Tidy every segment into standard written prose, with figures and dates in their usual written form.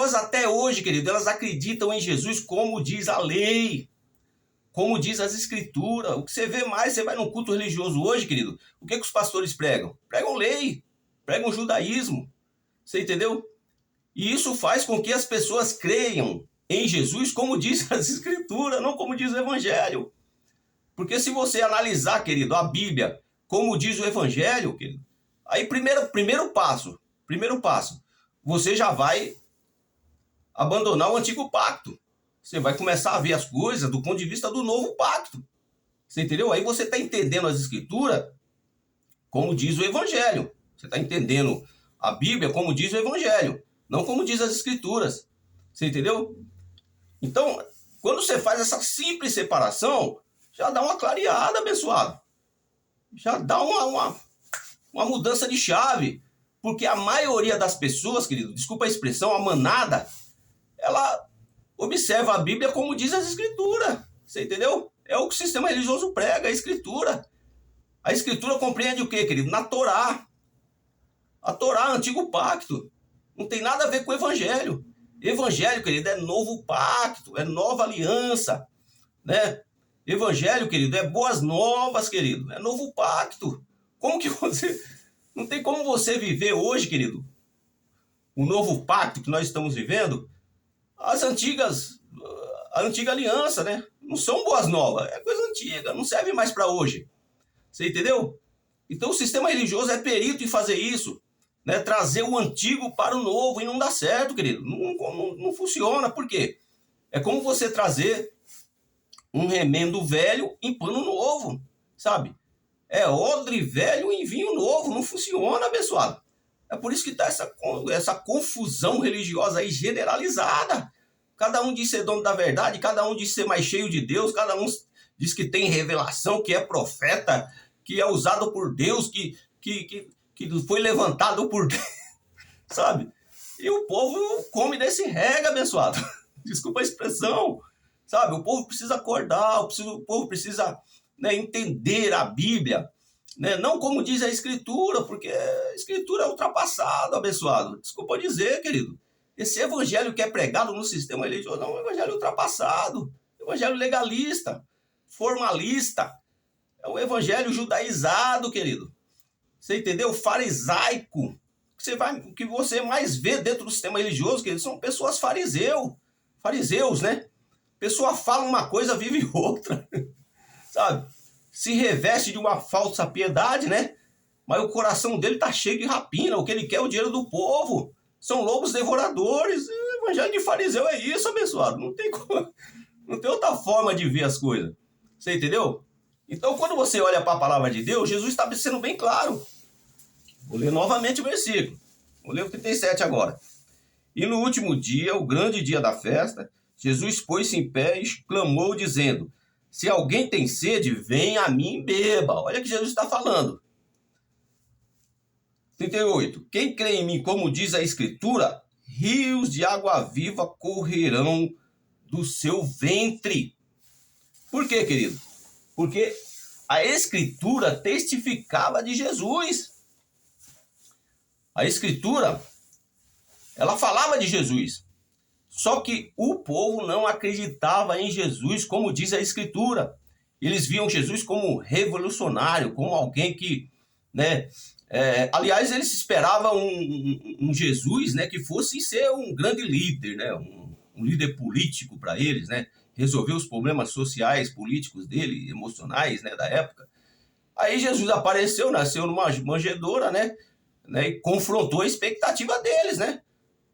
pessoas até hoje, querido, elas acreditam em Jesus como diz a lei, como diz as escrituras. O que você vê mais, você vai num culto religioso hoje, querido, o que os pastores pregam? Pregam lei, pregam judaísmo, você entendeu? E isso faz com que as pessoas creiam em Jesus como diz as escrituras, não como diz o evangelho. Porque se você analisar, querido, a Bíblia, como diz o evangelho, querido, aí primeiro passo, você já vai abandonar o antigo pacto. Você vai começar a ver as coisas do ponto de vista do novo pacto. Você entendeu? Aí você está entendendo as escrituras como diz o evangelho. Você está entendendo a Bíblia como diz o evangelho, não como diz as escrituras. Você entendeu? Então, quando você faz essa simples separação, já dá uma clareada, abençoado. Já dá uma mudança de chave. Porque a maioria das pessoas, querido, desculpa a expressão, a manada, ela observa a Bíblia como diz as escrituras. Você entendeu? É o que o sistema religioso prega, a escritura. A escritura compreende o quê, querido? Na Torá. A Torá, antigo pacto. Não tem nada a ver com o evangelho. Evangelho, querido, é novo pacto, é nova aliança, né? Evangelho, querido, é boas novas, querido, é novo pacto. Como que você... Não tem como você viver hoje, querido, o novo pacto que nós estamos vivendo, a antiga aliança, né? Não são boas novas, é coisa antiga, não serve mais para hoje. Você entendeu? Então o sistema religioso é perito em fazer isso, né? Trazer o antigo para o novo, e não dá certo, querido. Não funciona. Por quê? É como você trazer um remendo velho em pano novo, sabe? É odre velho em vinho novo. Não funciona, abençoado. É por isso que está essa confusão religiosa aí generalizada. Cada um diz ser dono da verdade, cada um diz ser mais cheio de Deus, cada um diz que tem revelação, que é profeta, que é usado por Deus, que foi levantado por Deus, sabe? E o povo come desse rega, abençoado. Desculpa a expressão, sabe? O povo precisa acordar, o povo precisa, né, entender a Bíblia, né? Não como diz a Escritura, porque a Escritura é ultrapassada, abençoado. Desculpa dizer, querido. Esse evangelho que é pregado no sistema religioso é um evangelho ultrapassado, evangelho legalista, formalista, é um evangelho judaizado, querido. Você entendeu? Farisaico. O que você mais vê dentro do sistema religioso, querido, são pessoas fariseus, né? Pessoa fala uma coisa, vive outra, sabe? Se reveste de uma falsa piedade, né? Mas o coração dele tá cheio de rapina, o que ele quer é o dinheiro do povo. São lobos devoradores. O evangelho de fariseu é isso, abençoado. Não tem outra forma de ver as coisas. Você entendeu? Então, quando você olha para a palavra de Deus, Jesus está sendo bem claro. Vou ler novamente o versículo. Vou ler o 37 agora. E no último dia, o grande dia da festa, Jesus pôs-se em pé e clamou, dizendo: se alguém tem sede, venha a mim e beba. Olha o que Jesus está falando. 38. Quem crê em mim, como diz a Escritura, rios de água viva correrão do seu ventre. Por quê, querido? Porque a Escritura testificava de Jesus. A Escritura, ela falava de Jesus. Só que o povo não acreditava em Jesus, como diz a Escritura. Eles viam Jesus como revolucionário, como alguém que, né? Aliás, eles esperavam um Jesus, né, que fosse ser um grande líder, né, um líder político para eles, né, resolver os problemas sociais, políticos dele, emocionais, né, da época. Aí Jesus apareceu, nasceu numa manjedoura, né, e confrontou a expectativa deles, né?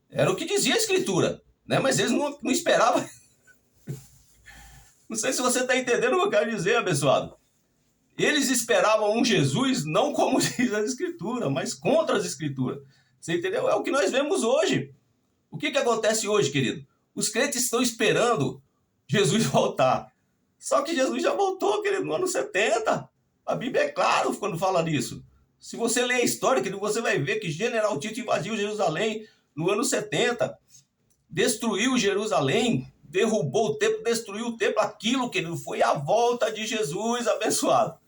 Era o que dizia a Escritura, né, mas eles não esperavam. Não sei se você está entendendo o que eu quero dizer, abençoado. Eles esperavam um Jesus não como diz a Escritura, mas contra as Escrituras. Você entendeu? É o que nós vemos hoje. O que acontece hoje, querido? Os crentes estão esperando Jesus voltar. Só que Jesus já voltou, querido, no ano 70. A Bíblia é clara quando fala nisso. Se você ler a história, querido, você vai ver que General Tito invadiu Jerusalém no ano 70. Destruiu Jerusalém, derrubou o templo, destruiu o templo. Aquilo, querido, foi a volta de Jesus, abençoado.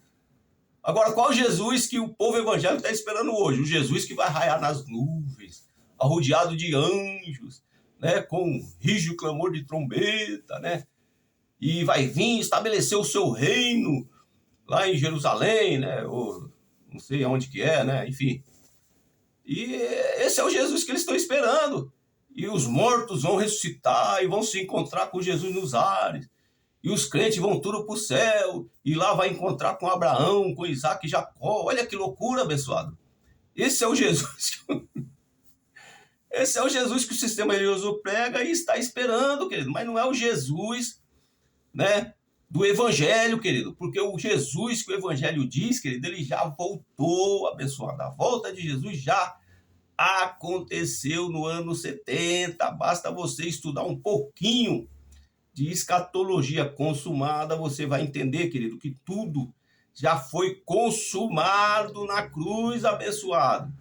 Agora, qual Jesus que o povo evangélico está esperando hoje? O Jesus que vai raiar nas nuvens, arrodeado de anjos, né, com rígido clamor de trombeta, né, e vai vir estabelecer o seu reino lá em Jerusalém, né, ou não sei aonde que é, né, enfim. E esse é o Jesus que eles estão esperando. E os mortos vão ressuscitar e vão se encontrar com Jesus nos ares. E os crentes vão tudo para o céu. E lá vai encontrar com Abraão, com Isaac e Jacó. Olha que loucura, abençoado. Esse é o Jesus. Esse é o Jesus que o sistema religioso prega e está esperando, querido. Mas não é o Jesus, né, do evangelho, querido. Porque o Jesus que o evangelho diz, querido, ele já voltou, abençoado. A volta de Jesus já aconteceu no ano 70. Basta você estudar um pouquinho de escatologia consumada, você vai entender, querido, que tudo já foi consumado na cruz, abençoado.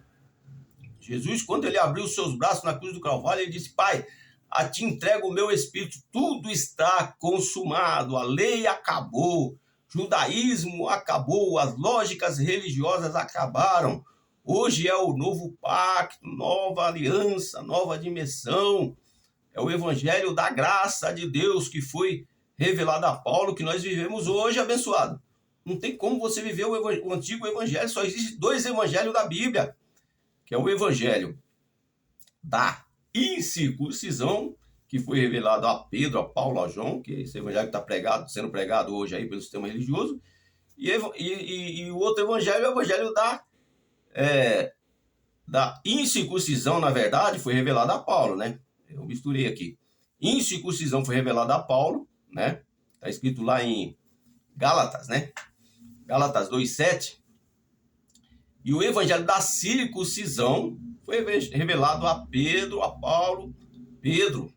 Jesus, quando ele abriu os seus braços na cruz do Calvário, ele disse: Pai, a ti entrego o meu espírito, tudo está consumado, a lei acabou, judaísmo acabou, as lógicas religiosas acabaram. Hoje é o novo pacto, nova aliança, nova dimensão. É o evangelho da graça de Deus que foi revelado a Paulo, que nós vivemos hoje, abençoado. Não tem como você viver o antigo evangelho, só existe dois evangelhos da Bíblia, que é o evangelho da incircuncisão, que foi revelado a Pedro, a Paulo, a João, que é esse evangelho que está sendo pregado hoje aí pelo sistema religioso, e o outro evangelho é o evangelho da incircuncisão, na verdade, foi revelado a Paulo, né? Eu misturei aqui. Incircuncisão foi revelada a Paulo, né? Está escrito lá em Gálatas, né? Gálatas 2:7. E o evangelho da circuncisão foi revelado a Pedro, a Paulo, Pedro,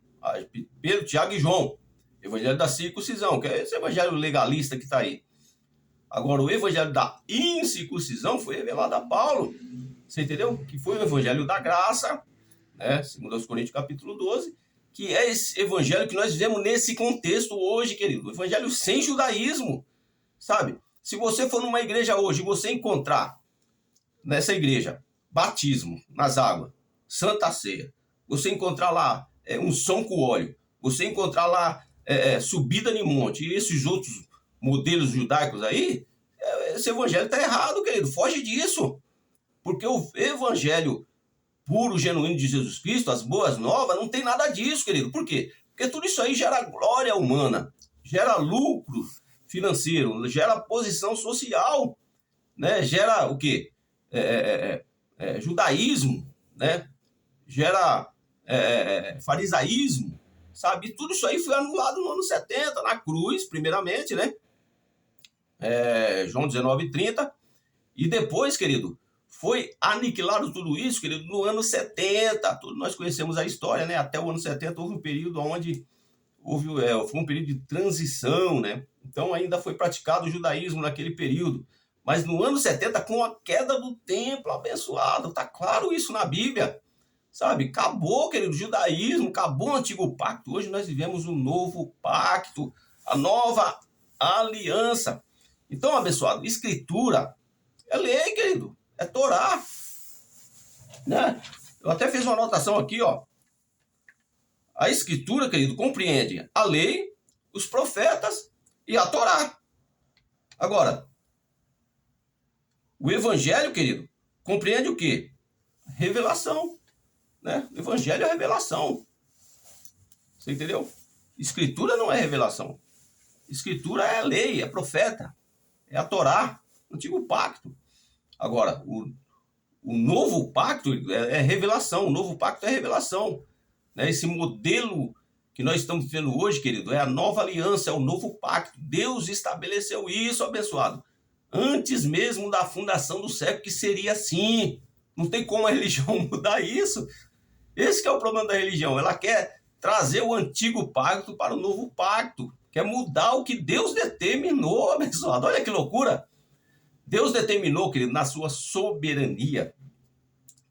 Tiago e João. Evangelho da circuncisão, que é esse evangelho legalista que está aí. Agora, o evangelho da incircuncisão foi revelado a Paulo. Você entendeu? Que foi o evangelho da graça, né? Segundo aos Coríntios, capítulo 12, que é esse evangelho que nós vivemos nesse contexto hoje, querido. O evangelho sem judaísmo, sabe? Se você for numa igreja hoje e você encontrar nessa igreja batismo nas águas, Santa Ceia, você encontrar lá unção com óleo, você encontrar lá subida de monte e esses outros modelos judaicos aí, esse evangelho está errado, querido. Foge disso. Porque o evangelho puro, genuíno de Jesus Cristo, as boas novas, não tem nada disso, querido. Por quê? Porque tudo isso aí gera glória humana, gera lucro financeiro, gera posição social, né? Gera o quê? Judaísmo, né? Gera farisaísmo, sabe? E tudo isso aí foi anulado no ano 70, na cruz, primeiramente, né? João 19:30. E depois, querido, foi aniquilado tudo isso, querido, no ano 70. Todos nós conhecemos a história, né? Até o ano 70 houve um período onde foi um período de transição, né? Então ainda foi praticado o judaísmo naquele período. Mas no ano 70, com a queda do templo abençoado, tá claro isso na Bíblia, sabe? Acabou, querido, o judaísmo, acabou o antigo pacto. Hoje nós vivemos um novo pacto, a nova aliança. Então, abençoado, escritura é lei, querido, é Torá, né? Eu até fiz uma anotação aqui, ó. A escritura, querido, compreende a lei, os profetas e a Torá. Agora, o evangelho, querido, compreende o quê? Revelação, né? O evangelho é revelação. Você entendeu? Escritura não é revelação. Escritura é lei, é profeta, é a Torá, o antigo pacto. Agora, o novo pacto é revelação, o novo pacto é revelação. Né? Esse modelo que nós estamos vivendo hoje, querido, é a nova aliança, é o novo pacto. Deus estabeleceu isso, abençoado, antes mesmo da fundação do século, que seria assim. Não tem como a religião mudar isso. Esse que é o problema da religião. Ela quer trazer o antigo pacto para o novo pacto. Quer mudar o que Deus determinou, abençoado. Olha que loucura. Deus determinou, querido, na sua soberania,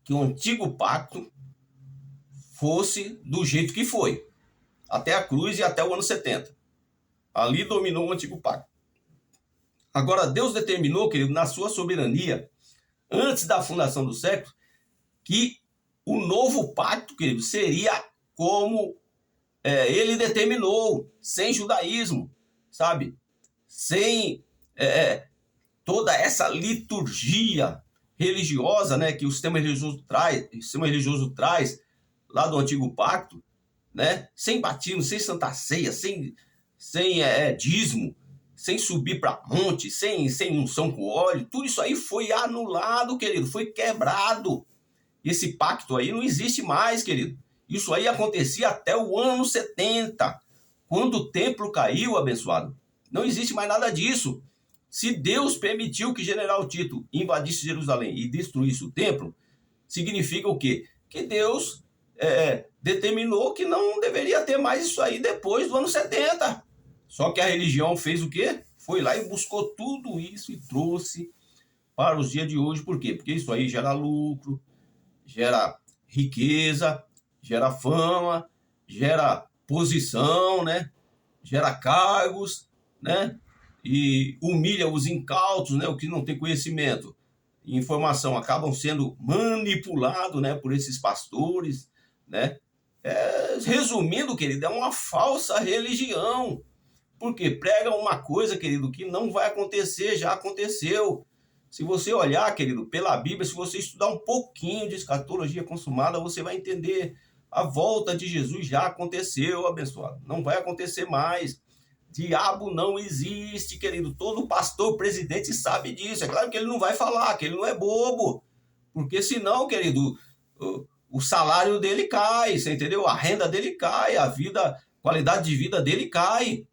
que o antigo pacto fosse do jeito que foi, até a cruz e até o ano 70. Ali dominou o antigo pacto. Agora, Deus determinou, querido, na sua soberania, antes da fundação do século, que o novo pacto, querido, seria como ele determinou, sem judaísmo, sabe? Sem toda essa liturgia religiosa, né, que o sistema religioso traz lá do Antigo Pacto, né? Sem batismo, sem Santa Ceia, sem dízimo, sem subir para monte, sem unção com óleo, tudo isso aí foi anulado, querido, foi quebrado. Esse pacto aí não existe mais, querido. Isso aí acontecia até o ano 70, quando o templo caiu, abençoado. Não existe mais nada disso. Se Deus permitiu que General Tito invadisse Jerusalém e destruísse o templo, significa o quê? Que Deus determinou que não deveria ter mais isso aí depois do ano 70. Só que a religião fez o quê? Foi lá e buscou tudo isso e trouxe para os dias de hoje. Por quê? Porque isso aí gera lucro, gera riqueza, gera fama, gera posição, né? Gera cargos, né? E humilha os incautos, né? O que não tem conhecimento. Informação acabam sendo manipulados, né? Por esses pastores, né? Resumindo, querido, é uma falsa religião. Porque prega uma coisa, querido, que não vai acontecer, já aconteceu. Se você olhar, querido, pela Bíblia, se você estudar um pouquinho de escatologia consumada, você vai entender. A volta de Jesus já aconteceu, abençoado. Não vai acontecer mais. Diabo não existe, querido. Todo pastor, presidente sabe disso. É claro que ele não vai falar, que ele não é bobo. Porque senão, querido, o salário dele cai, você entendeu? A renda dele cai, a qualidade de vida dele cai.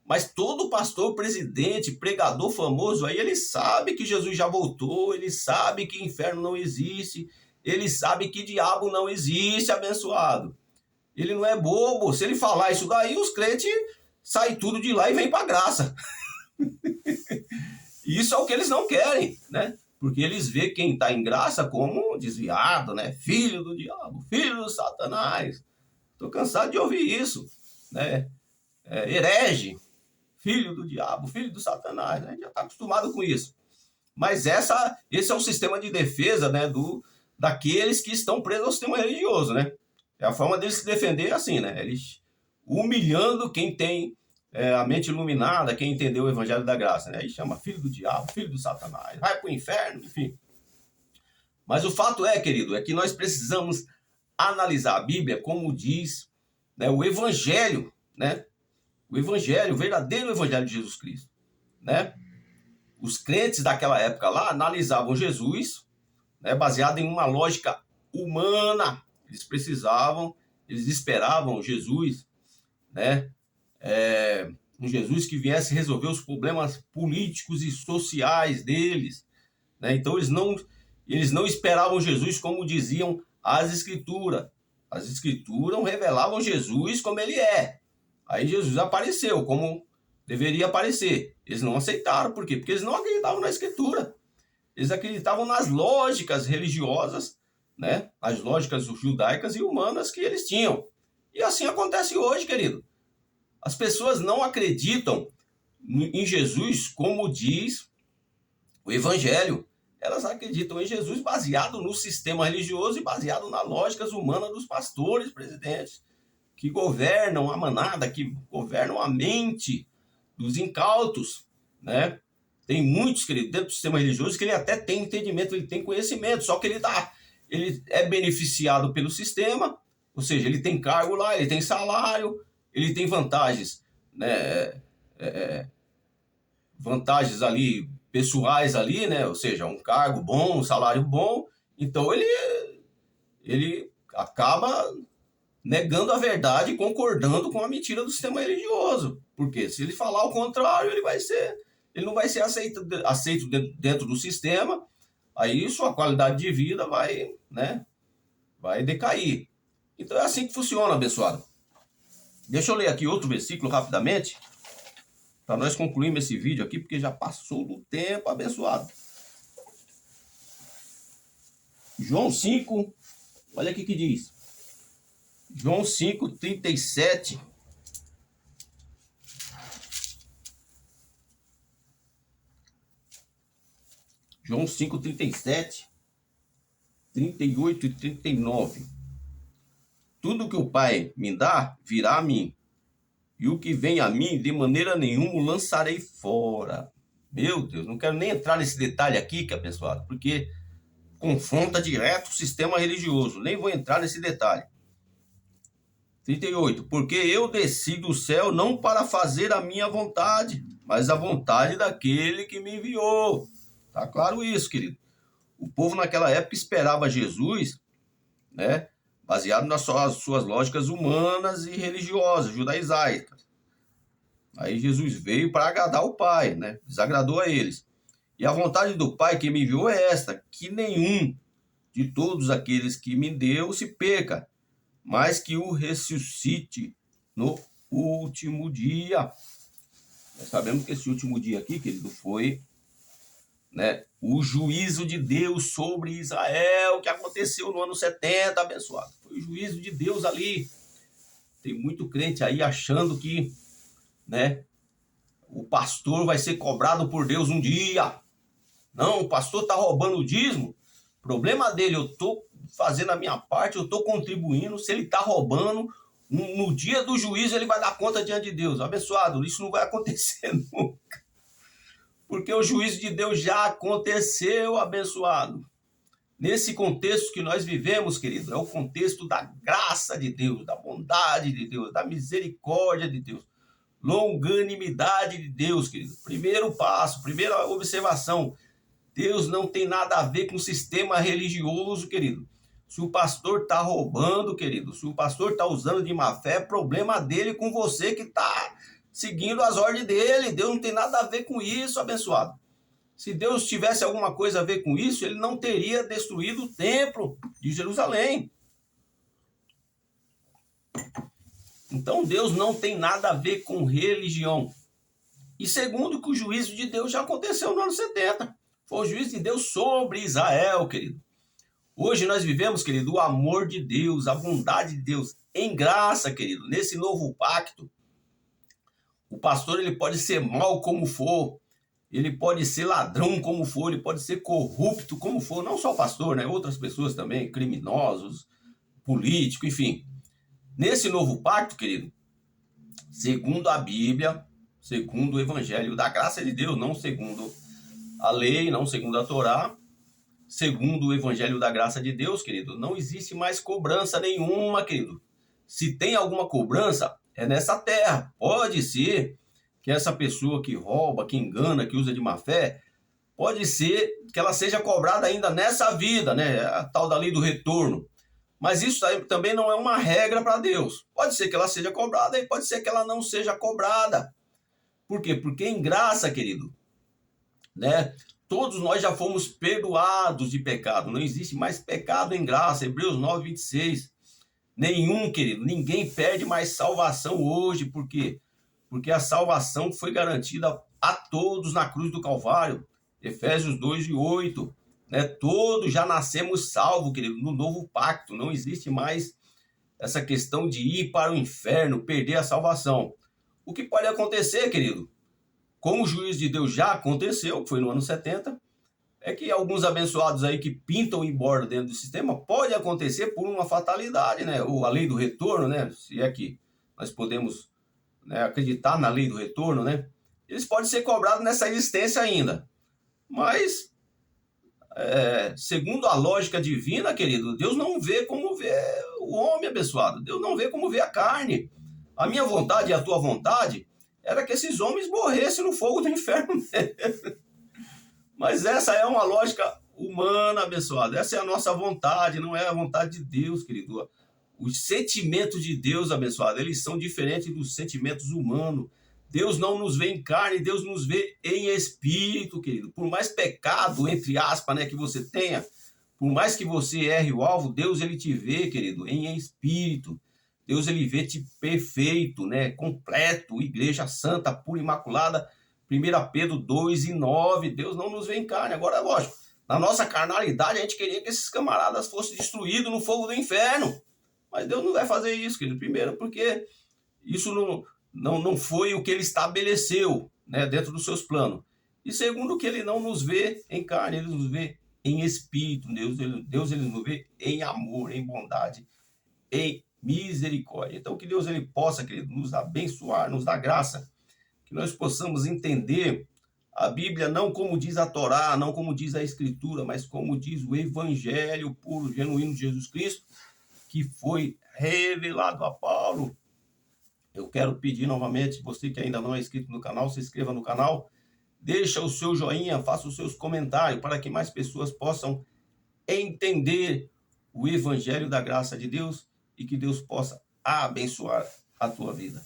Mas todo pastor, presidente, pregador famoso aí, ele sabe que Jesus já voltou, ele sabe que inferno não existe, ele sabe que diabo não existe, abençoado. Ele não é bobo. Se ele falar isso daí, os crentes saem tudo de lá e vêm para a graça. Isso é o que eles não querem, né? Porque eles veem quem está em graça como desviado, né? Filho do diabo, filho do Satanás. Estou cansado de ouvir isso, né? Herege, filho do diabo, filho do Satanás. A gente já está acostumado com isso. Mas esse é o sistema de defesa, né, daqueles que estão presos ao sistema religioso, né? É a forma deles se defender assim, né? Eles humilhando quem tem a mente iluminada, quem entendeu o evangelho da graça, né? Aí chama filho do diabo, filho do Satanás, vai para o inferno, enfim. Mas o fato é, querido, é que nós precisamos analisar a Bíblia como diz, né, o evangelho, né? O evangelho, o verdadeiro evangelho de Jesus Cristo, né? Os crentes daquela época lá analisavam Jesus, né, baseado em uma lógica humana. Eles esperavam Jesus, né? Um Jesus que viesse resolver os problemas políticos e sociais deles, né? Então eles não esperavam Jesus como diziam as Escrituras. As Escrituras revelavam Jesus como ele é. Aí Jesus apareceu como deveria aparecer. Eles não aceitaram. Por quê? Porque eles não acreditavam na Escritura. Eles acreditavam nas lógicas religiosas, né? As lógicas judaicas e humanas que eles tinham. E assim acontece hoje, querido. As pessoas não acreditam em Jesus como diz o Evangelho. Elas acreditam em Jesus baseado no sistema religioso e baseado nas lógicas humanas dos pastores, presidentes, que governam a manada, que governam a mente dos incautos, né? Tem muitos, querido, dentro do sistema religioso que ele até tem entendimento, ele tem conhecimento, só que ele é beneficiado pelo sistema, ou seja, ele tem cargo lá, ele tem salário, ele tem vantagens, né? Vantagens ali, pessoais ali, né? Ou seja, um cargo bom, um salário bom, então ele acaba negando a verdade e concordando com a mentira do sistema religioso. Porque se ele falar o contrário, ele não vai ser aceito dentro do sistema, aí sua qualidade de vida vai, né, vai decair. Então é assim que funciona, abençoado. Deixa eu ler aqui outro versículo rapidamente, para nós concluirmos esse vídeo aqui, porque já passou do tempo, abençoado. João 5, olha aqui que diz. João 5, 37. João 5, 37, 38 e 39. Tudo que o Pai me dá, virá a mim. E o que vem a mim, de maneira nenhuma o lançarei fora. Meu Deus, não quero nem entrar nesse detalhe aqui, que é abençoado, porque confronta direto o sistema religioso. Nem vou entrar nesse detalhe. 38. Porque eu desci do céu não para fazer a minha vontade, mas a vontade daquele que me enviou. Tá claro isso, querido. O povo naquela época esperava Jesus, né, baseado nas suas lógicas humanas e religiosas, judaicas. Aí Jesus veio para agradar o Pai, né? Desagradou a eles. E a vontade do Pai que me enviou é esta, que nenhum de todos aqueles que me deu se perca, mas que o ressuscite no último dia. Nós sabemos que esse último dia aqui, querido, foi, né, o juízo de Deus sobre Israel, que aconteceu no ano 70, abençoado. Foi o juízo de Deus ali. Tem muito crente aí achando que, né, o pastor vai ser cobrado por Deus um dia. Não, o pastor está roubando o dízimo. Problema dele, eu estou fazendo a minha parte, eu estou contribuindo. Se ele está roubando, no dia do juízo ele vai dar conta diante de Deus. Abençoado, isso não vai acontecer nunca. Porque o juízo de Deus já aconteceu, abençoado. Nesse contexto que nós vivemos, querido, é o contexto da graça de Deus, da bondade de Deus, da misericórdia de Deus, longanimidade de Deus, querido. Primeiro passo, primeira observação, Deus não tem nada a ver com o sistema religioso, querido. Se o pastor está roubando, querido, se o pastor está usando de má fé, é problema dele com você que está seguindo as ordens dele. Deus não tem nada a ver com isso, abençoado. Se Deus tivesse alguma coisa a ver com isso, ele não teria destruído o templo de Jerusalém. Então Deus não tem nada a ver com religião. E segundo, que o juízo de Deus já aconteceu no ano 70. Foi o juízo de Deus sobre Israel, querido. Hoje nós vivemos, querido, o amor de Deus, a bondade de Deus em graça, querido. Nesse novo pacto, o pastor ele pode ser mau como for, ele pode ser ladrão como for, ele pode ser corrupto como for, não só o pastor, né? Outras pessoas também, criminosos, políticos, enfim. Nesse novo pacto, querido, segundo a Bíblia, segundo o Evangelho da graça de Deus, não segundo a lei, não segundo a Torá, segundo o Evangelho da graça de Deus, querido, não existe mais cobrança nenhuma, querido. Se tem alguma cobrança, é nessa terra. Pode ser que essa pessoa que rouba, que engana, que usa de má fé, pode ser que ela seja cobrada ainda nessa vida, né? A tal da lei do retorno. Mas isso aí também não é uma regra para Deus. Pode ser que ela seja cobrada e pode ser que ela não seja cobrada. Por quê? Porque em graça, querido, né? Todos nós já fomos perdoados de pecado. Não existe mais pecado em graça. Hebreus 9, 26. Nenhum, querido. Ninguém perde mais salvação hoje. Por quê? Porque a salvação foi garantida a todos na cruz do Calvário. Efésios 2 e 8. Né? Todos já nascemos salvos, querido, no novo pacto. Não existe mais essa questão de ir para o inferno, perder a salvação. O que pode acontecer, querido? Como o juízo de Deus já aconteceu, que foi no ano 70, é que alguns abençoados aí que pintam e bordam dentro do sistema, pode acontecer por uma fatalidade, né? Ou a lei do retorno, né? Se é que nós podemos, né, acreditar na lei do retorno, né? Eles podem ser cobrados nessa existência ainda. Mas, segundo a lógica divina, querido, Deus não vê como vê o homem abençoado. Deus não vê como vê a carne. A minha vontade e a tua vontade era que esses homens morressem no fogo do inferno mesmo. Mas essa é uma lógica humana, abençoado. Essa é a nossa vontade, não é a vontade de Deus, querido. Os sentimentos de Deus, abençoado, eles são diferentes dos sentimentos humanos. Deus não nos vê em carne, Deus nos vê em espírito, querido. Por mais pecado, entre aspas, né, que você tenha, por mais que você erre o alvo, Deus ele te vê, querido, em espírito. Deus ele vê-te perfeito, né, completo, igreja santa, pura, imaculada. 1 Pedro 2 e 9, Deus não nos vê em carne. Agora, lógico, na nossa carnalidade, a gente queria que esses camaradas fossem destruídos no fogo do inferno. Mas Deus não vai fazer isso, querido. Primeiro, porque isso não foi o que ele estabeleceu, né, dentro dos seus planos. E segundo, que ele não nos vê em carne, ele nos vê em espírito. Deus ele nos vê em amor, em bondade, em misericórdia. Então, que Deus ele possa, querido, nos abençoar, nos dar graça, que nós possamos entender a Bíblia não como diz a Torá, não como diz a Escritura, mas como diz o Evangelho puro, genuíno de Jesus Cristo, que foi revelado a Paulo. Eu quero pedir novamente, você que ainda não é inscrito no canal, se inscreva no canal, deixa o seu joinha, faça os seus comentários, para que mais pessoas possam entender o Evangelho da graça de Deus e que Deus possa abençoar a tua vida.